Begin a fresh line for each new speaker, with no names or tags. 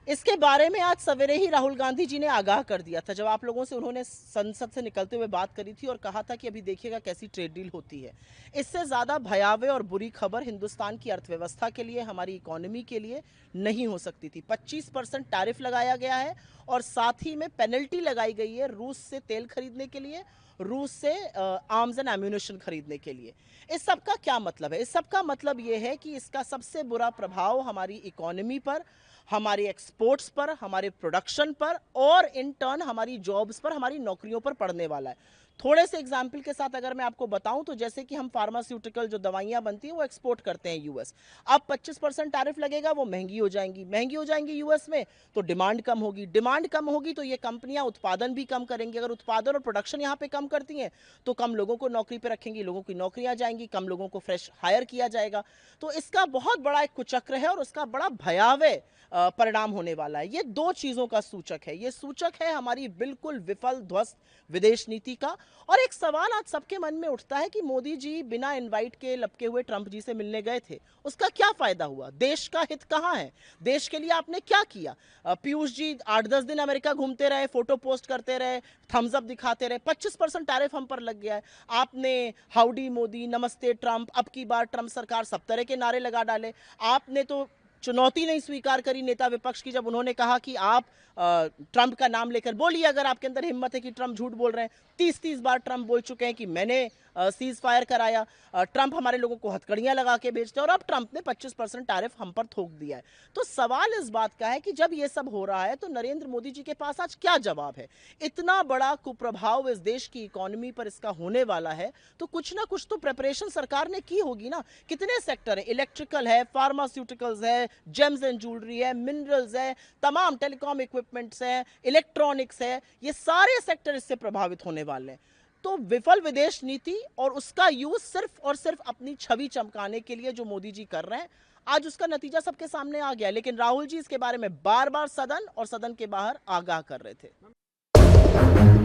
इसके बारे में आज सवेरे ही राहुल गांधी जी ने आगाह कर दिया था, जब आप लोगों से उन्होंने संसद से निकलते हुए बात करी थी और कहा था कि अभी देखिएगा कैसी ट्रेड डील होती है। इससे ज़्यादा भयावह और बुरी खबर हिंदुस्तान की अर्थव्यवस्था के लिए, हमारी इकोनॉमी के लिए नहीं हो सकती थी। 25% टैरिफ लगाया गया है और साथ ही में पेनल्टी लगाई गई है रूस से तेल खरीदने के लिए, रूस से आर्म्स एंड एम्यूनिशन खरीदने के लिए। इस सब का क्या मतलब है? इस सब का मतलब ये है कि इसका सबसे बुरा प्रभाव हमारी इकोनॉमी पर, हमारे एक्सपोर्ट्स पर, हमारे प्रोडक्शन पर और इन टर्न हमारी जॉब्स पर, हमारी नौकरियों पर पड़ने वाला है। थोड़े से एग्जाम्पल के साथ अगर मैं आपको बताऊं तो जैसे कि हम फार्मास्यूटिकल जो दवाइयां बनती हैं वो एक्सपोर्ट करते हैं यूएस। अब 25% टैरिफ लगेगा, वो महंगी हो जाएंगी यूएस में, तो डिमांड कम होगी। डिमांड कम होगी तो ये कंपनियां उत्पादन भी कम करेंगी। अगर उत्पादन और प्रोडक्शन यहाँ पे कम करती हैं तो कम लोगों को नौकरी पे रखेंगी, लोगों की नौकरियां जाएंगी, कम लोगों को फ्रेश हायर किया जाएगा। तो इसका बहुत बड़ा एक कुचक्र है और उसका बड़ा भयावह परिणाम होने वाला है। ये दो चीजों का सूचक है। ये सूचक है हमारी बिल्कुल विफल ध्वस्त विदेश नीति का। और एक सवाल आज सबके मन में उठता है कि मोदी जी बिना इनवाइट के लपके हुए ट्रंप जी से मिलने गए थे, उसका क्या फायदा हुआ? देश का हित कहां है? देश के लिए आपने क्या किया? पीयूष जी 8-10 दिन अमेरिका घूमते रहे, फोटो पोस्ट करते रहे, थम्स अप दिखाते रहे, 25% टैरिफ हम पर लग गया है। आपने हाउडी मोदी, नमस्ते ट्रंप, अब की बार ट्रंप सरकार, सब तरह के नारे लगा डाले। आपने तो चुनौती नहीं स्वीकार करी नेता विपक्ष की, जब उन्होंने कहा कि आप ट्रंप का नाम लेकर बोलिए अगर आपके अंदर हिम्मत है कि ट्रंप झूठ बोल रहे हैं। 30-30 बार ट्रंप बोल चुके हैं कि मैंने सीज फायर कराया, ट्रंप हमारे लोगों को हथकड़ियां लगा के बेचते हैं, और अब ट्रंप ने 25% टैरिफ हम पर थोक दिया है। तो सवाल इस बात का है कि जब ये सब हो रहा है तो नरेंद्र मोदी जी के पास आज क्या जवाब है? इतना बड़ा कुप्रभाव इस देश की इकोनॉमी पर इसका होने वाला है, तो कुछ ना कुछ तो प्रिपरेशन सरकार ने की होगी ना। कितने सेक्टर है? इलेक्ट्रिकल है, फार्मास्यूटिकल्स है, जेम्स एंड ज्वेलरी है, मिनरल्स है, तमाम टेलीकॉम इक्विपमेंट्स है, इलेक्ट्रॉनिक्स है, ये सारे सेक्टर इससे प्रभावित होने वाले हैं। तो विफल विदेश नीति और उसका यूज सिर्फ और सिर्फ अपनी छवि चमकाने के लिए जो मोदी जी कर रहे हैं, आज उसका नतीजा सबके सामने आ गया। लेकिन राहुल जी इसके बारे में बार बार सदन और सदन के बाहर आगाह कर रहे थे।